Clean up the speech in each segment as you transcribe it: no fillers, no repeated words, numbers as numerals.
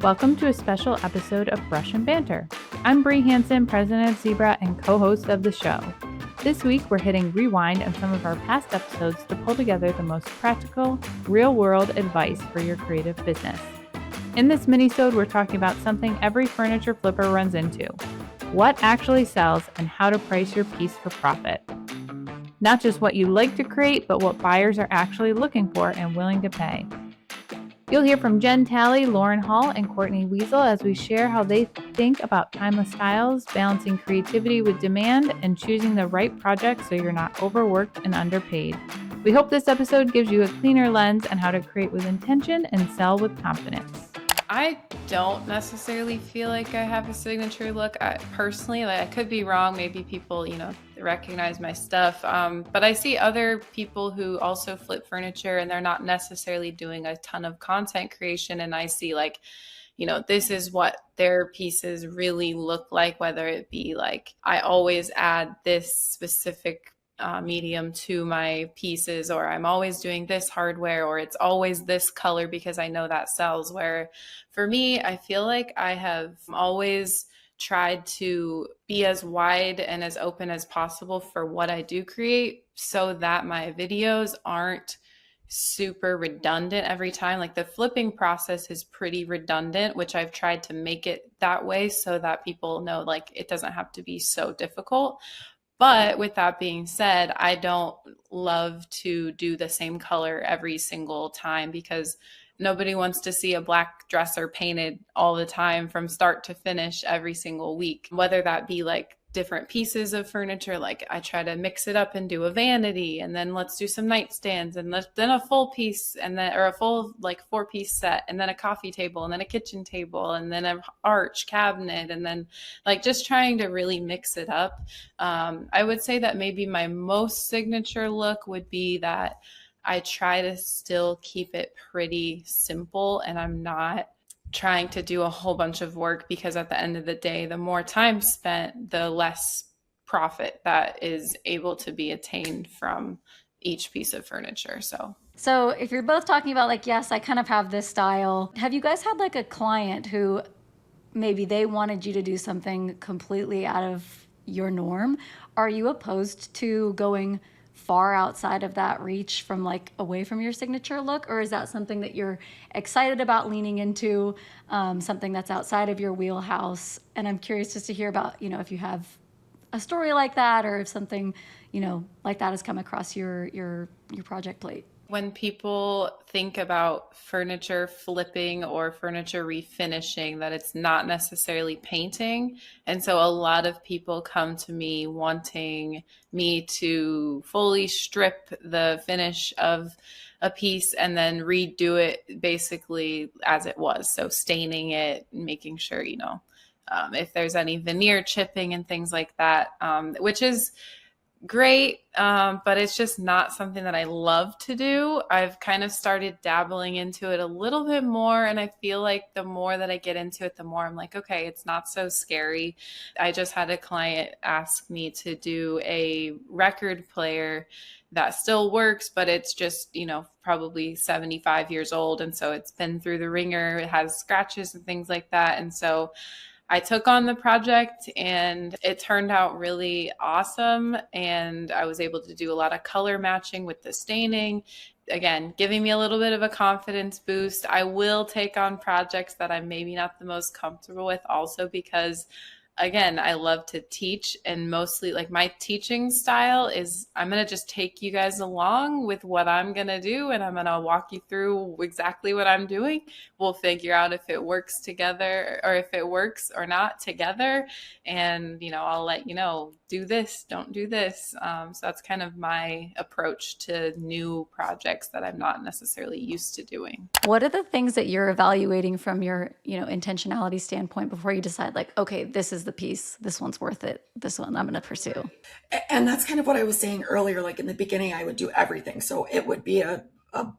Welcome to a special episode of Brush Banter. I'm Bree Hansen, president of Zibra and co-host of the show. This week, we're hitting rewind on some of our past episodes to pull together the most practical, real-world advice for your creative business. In this minisode, we're talking about something every furniture flipper runs into: what actually sells and how to price your piece for profit. Not just what you like to create, but what buyers are actually looking for and willing to pay. You'll hear from Jen Talley, Lauren Hall, and Courtney Weisel as we share how they think about timeless styles, balancing creativity with demand, and choosing the right project so you're not overworked and underpaid. We hope this episode gives you a cleaner lens on how to create with intention and sell with confidence. I don't necessarily feel like I have a signature look. Personally, I could be wrong. Maybe people, recognize my stuff. But I see other people who also flip furniture and they're not necessarily doing a ton of content creation. And I see this is what their pieces really look like, whether it be I always add this specific medium to my pieces, or I'm always doing this hardware, or it's always this color because I know that sells. Where for me, I feel like I have always tried to be as wide and as open as possible for what I do create so that my videos aren't super redundant every time. Like the flipping process is pretty redundant, which I've tried to make it that way so that people know it doesn't have to be so difficult. But with that being said, I don't love to do the same color every single time because nobody wants to see a black dresser painted all the time from start to finish every single week, whether that be different pieces of furniture. I try to mix it up and do a vanity, and then let's do some nightstands, and then a full piece, and then or a full 4-piece set, and then a coffee table, and then a kitchen table, and then an arch cabinet, and then just trying to really mix it up. I would say that maybe my most signature look would be that I try to still keep it pretty simple, and I'm not trying to do a whole bunch of work, because at the end of the day, the more time spent, the less profit that is able to be attained from each piece of furniture. So if you're both talking about yes, I kind of have this style, have you guys had a client who maybe they wanted you to do something completely out of your norm? Are you opposed to going far outside of that reach from away from your signature look, or is that something that you're excited about leaning into, something that's outside of your wheelhouse? And I'm curious just to hear about if you have a story like that, or if something like that has come across your project plate. When people think about furniture flipping or furniture refinishing, that it's not necessarily painting. And so a lot of people come to me wanting me to fully strip the finish of a piece and then redo it basically as it was. So staining it, making sure, if there's any veneer chipping and things like that, which is great, but it's just not something that I love to do. I've kind of started dabbling into it a little bit more, and I feel like the more that I get into it, the more I'm okay, it's not so scary. I just had a client ask me to do a record player that still works, but it's just, probably 75 years old, and so it's been through the ringer. It has scratches and things like that, and so I took on the project and it turned out really awesome. And I was able to do a lot of color matching with the staining. Again, giving me a little bit of a confidence boost. I will take on projects that I'm maybe not the most comfortable with also, because again, I love to teach, and mostly my teaching style is I'm going to just take you guys along with what I'm going to do, and I'm going to walk you through exactly what I'm doing. We'll figure out if it works together, or if it works or not together. And, I'll let you know, do this, don't do this. So that's kind of my approach to new projects that I'm not necessarily used to doing. What are the things that you're evaluating from your, intentionality standpoint before you decide okay, this is the piece, this one's worth it, this one I'm going to pursue? And that's kind of what I was saying earlier. In the beginning, I would do everything. So it would be a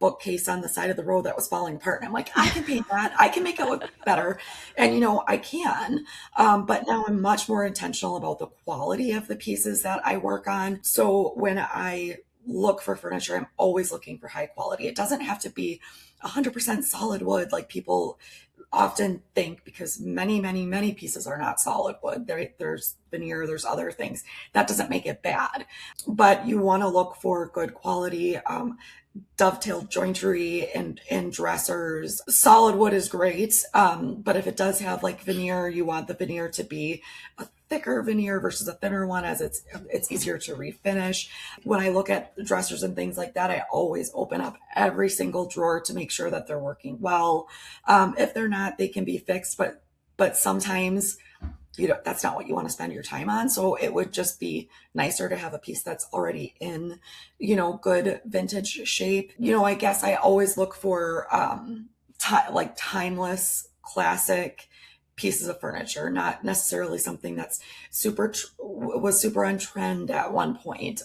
bookcase on the side of the road that was falling apart. And I'm I can paint that. I can make it look better. And, I can. But now I'm much more intentional about the quality of the pieces that I work on. So when I look for furniture, I'm always looking for high quality. It doesn't have to be 100% solid wood like people often think, because many pieces are not solid wood. There's veneer, there's other things. That doesn't make it bad. But you want to look for good quality dovetailed jointery and dressers. Solid wood is great, but if it does have like veneer, you want the veneer to be a thicker veneer versus a thinner one, as it's easier to refinish. When I look at dressers and things like that, I always open up every single drawer to make sure that they're working well. If they're not, they can be fixed, but sometimes that's not what you want to spend your time on. So it would just be nicer to have a piece that's already in, good vintage shape. I guess I always look for like timeless, classic pieces of furniture, not necessarily something that's was super on trend at one point.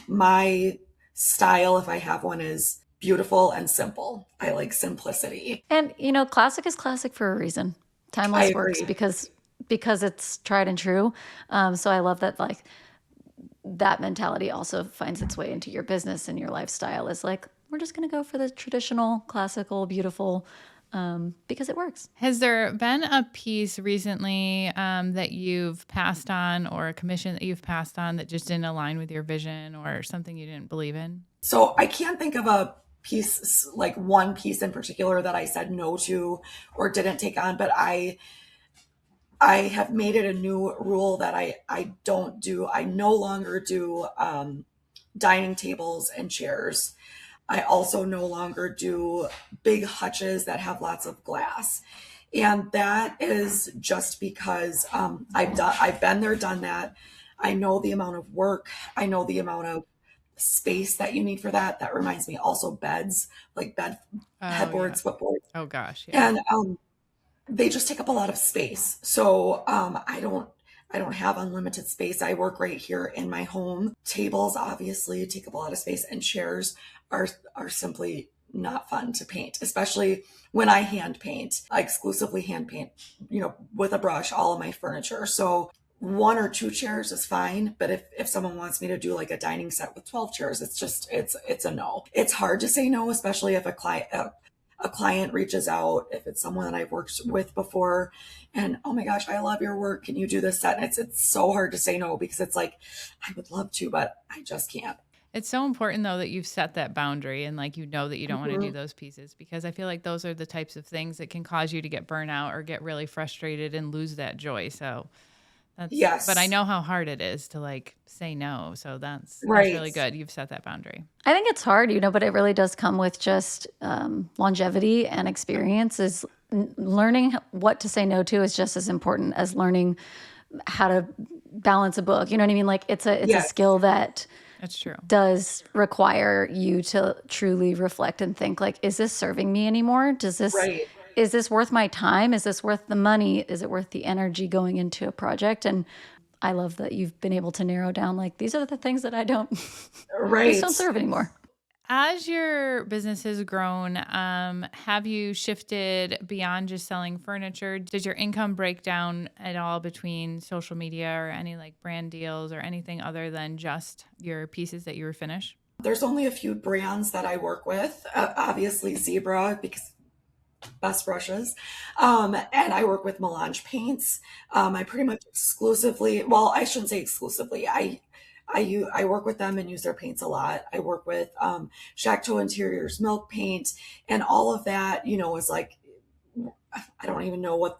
My style, if I have one, is beautiful and simple. I like simplicity. And, classic is classic for a reason. Timeless works because it's tried and true. So I love that, like, that mentality also finds its way into your business and your lifestyle, is like, we're just going to go for the traditional, classical, beautiful, because it works. Has there been a piece recently that you've passed on, or a commission that you've passed on that just didn't align with your vision, or something you didn't believe in? So I can't think of a piece, like one piece in particular, that I said no to or didn't take on, but I have made it a new rule that I no longer do dining tables and chairs. I also no longer do big hutches that have lots of glass. And that is just because I've been there, done that. I know the amount of work. I know the amount of space that you need for that. That reminds me also beds, like headboards, footboards. Oh gosh. Yeah. And they just take up a lot of space. So I don't have unlimited space. I work right here in my home. Tables obviously take up a lot of space, and chairs are simply not fun to paint, especially when I hand paint. I exclusively hand paint, with a brush, all of my furniture. So 1 or 2 chairs is fine. But if someone wants me to do like a dining set with 12 chairs, it's a no. It's hard to say no, especially if a client reaches out, if it's someone that I've worked with before, and oh my gosh, I love your work, can you do this set? And it's so hard to say no, because it's like, I would love to, but I just can't. It's so important though that you've set that boundary, and like, that you don't want to do those pieces, because I feel like those are the types of things that can cause you to get burnout or get really frustrated and lose that joy. So yes, but I know how hard it is to like say no. So that's right. really good. You've set that boundary. I think it's hard, but it really does come with just longevity and experience. Is learning what to say no to is just as important as learning how to balance a book. You know what I mean? Like it's a skill that that's true. Does require you to truly reflect and think, like, is this serving me anymore? Is this worth my time? Is this worth the money? Is it worth the energy going into a project? And I love that you've been able to narrow down, like, these are the things that I don't serve anymore. As your business has grown, have you shifted beyond just selling furniture? Does your income break down at all between social media or any like brand deals or anything other than just your pieces that you refinish? There's only a few brands that I work with. Obviously Zibra, because best brushes. And I work with Melange paints. I pretty much exclusively, well, I shouldn't say exclusively. I work with them and use their paints a lot. I work with Chateau Interiors milk paint, and all of that, is like, I don't even know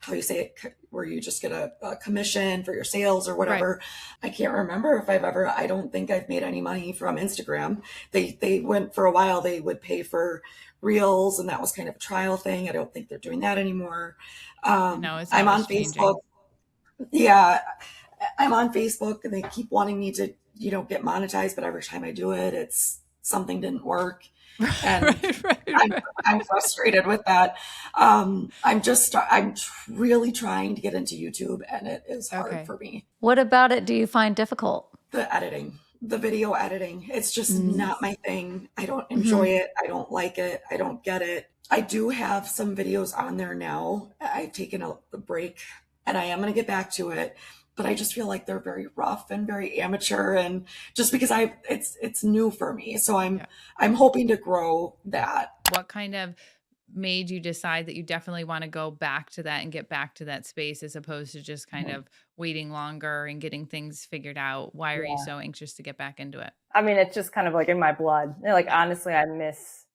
how you say it, where you just get a commission for your sales or whatever. Right. I can't remember if I don't think I've made any money from Instagram. They went for a while, they would pay for reels, and that was kind of a trial thing. I don't think they're doing that anymore. No, I'm on Facebook. Yeah. I'm on Facebook, and they keep wanting me to, get monetized, but every time I do it, it's something didn't work. And I'm frustrated with that. I'm really trying to get into YouTube, and it is hard for me. What about it do you find difficult? The video editing. It's just not my thing. I don't enjoy it. I don't like it. I don't get it. I do have some videos on there now. I've taken a break, and I am going to get back to it. but I just feel like they're very rough and very amateur, and just because it's new for me. So I'm hoping to grow that. What kind of made you decide that you definitely want to go back to that and get back to that space as opposed to just kind of waiting longer and getting things figured out? Why are you so anxious to get back into it? I mean, it's just kind of like in my blood. Like, honestly, I miss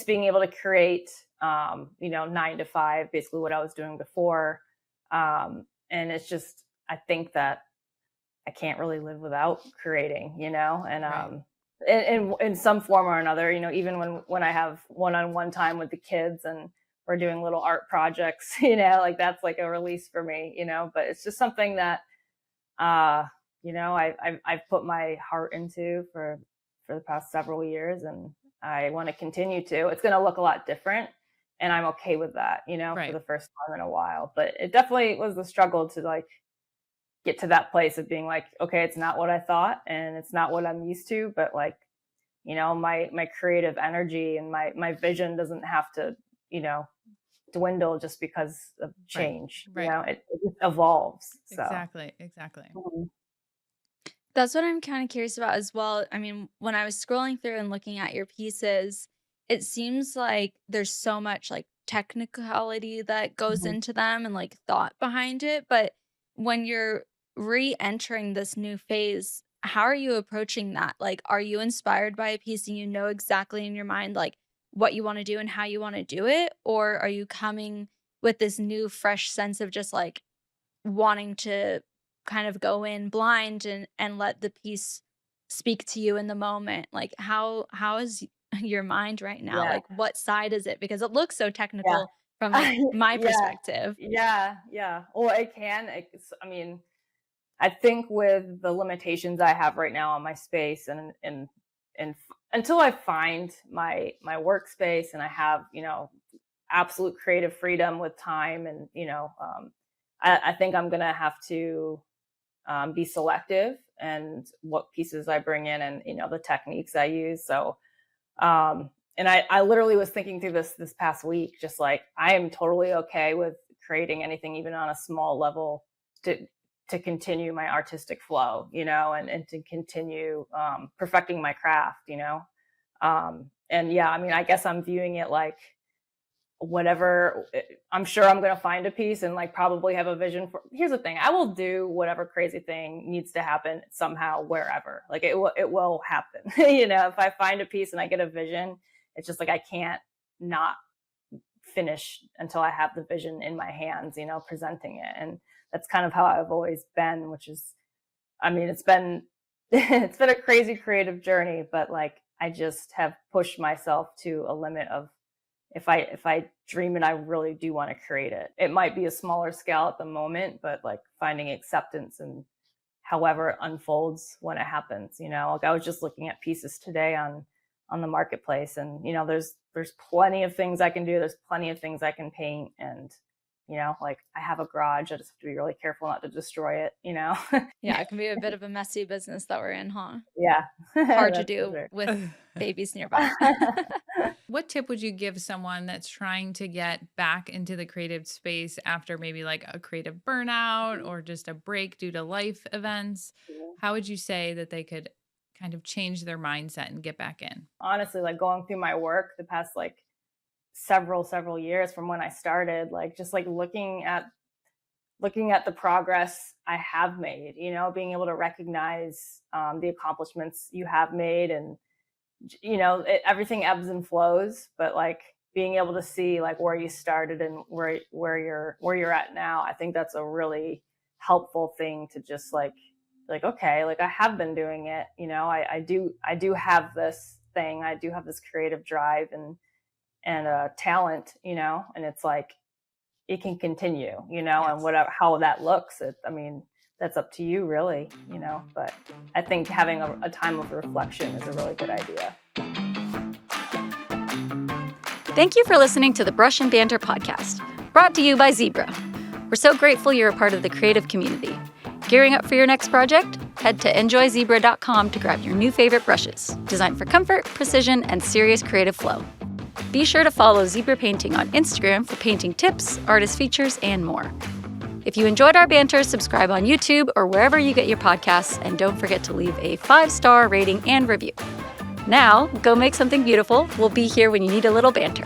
being able to create, 9 to 5, basically what I was doing before. And it's just, I think that I can't really live without creating, and, in some form or another, even when I have one-on-one time with the kids and we're doing little art projects, like that's like a release for me, but it's just something that, I've put my heart into for the past several years, and I want to continue to. It's going to look a lot different, and I'm okay with that, for the first time in a while. But it definitely was a struggle to like get to that place of being like, okay, it's not what I thought and it's not what I'm used to, but like, my creative energy and my vision doesn't have to, dwindle just because of change. Right. It just evolves. So. Exactly. Mm-hmm. That's what I'm kind of curious about as well. I mean, when I was scrolling through and looking at your pieces, it seems like there's so much like technicality that goes into them and like thought behind it. But when you're re-entering this new phase, how are you approaching that? Like, are you inspired by a piece and you know exactly in your mind like what you want to do and how you want to do it? Or are you coming with this new fresh sense of just like wanting to kind of go in blind and let the piece speak to you in the moment? Like how is your mind right now? Like what side is it? Because it looks so technical from like, my perspective. Yeah. Well, it can. I think with the limitations I have right now on my space and until I find my workspace and I have, absolute creative freedom with time and, I think I'm going to have to be selective and what pieces I bring in and, the techniques I use. So, and I literally was thinking through this past week, just like, I am totally okay with creating anything, even on a small level to continue my artistic flow, and to continue perfecting my craft, I guess I'm viewing it like whatever. I'm sure I'm going to find a piece and like probably have a vision for. Here's the thing: I will do whatever crazy thing needs to happen somehow, wherever. Like it will happen. If I find a piece and I get a vision, it's just like I can't not finish until I have the vision in my hands, presenting it. And that's kind of how I've always been, which is, it's been a crazy creative journey, but like, I just have pushed myself to a limit of if I dream it, I really do want to create it. It might be a smaller scale at the moment, but like finding acceptance and however it unfolds when it happens, like I was just looking at pieces today on the marketplace and, there's plenty of things I can do. There's plenty of things I can paint and, like I have a garage. I just have to be really careful not to destroy it, Yeah, it can be a bit of a messy business that we're in, huh? Yeah. Hard to do with babies nearby. What tip would you give someone that's trying to get back into the creative space after maybe like a creative burnout or just a break due to life events? How would you say that they could kind of change their mindset and get back in? Honestly, like going through my work the past like several years from when I started, like just like looking at the progress I have made, being able to recognize the accomplishments you have made and, everything ebbs and flows, but like being able to see like where you started and where you're at now, I think that's a really helpful thing to just like, okay, like I have been doing it, I do have this thing, I do have this creative drive and talent, and it's like, it can continue, and whatever, how that looks, that's up to you really, but I think having a time of reflection is a really good idea. Thank you for listening to the Brush and Banter podcast, brought to you by Zibra. We're so grateful you're a part of the creative community. Gearing up for your next project? Head to enjoyzibra.com to grab your new favorite brushes, designed for comfort, precision, and serious creative flow. Be sure to follow Zibra Painting on Instagram for painting tips, artist features, and more. If you enjoyed our banter, subscribe on YouTube or wherever you get your podcasts, and don't forget to leave a 5-star rating and review. Now, go make something beautiful. We'll be here when you need a little banter.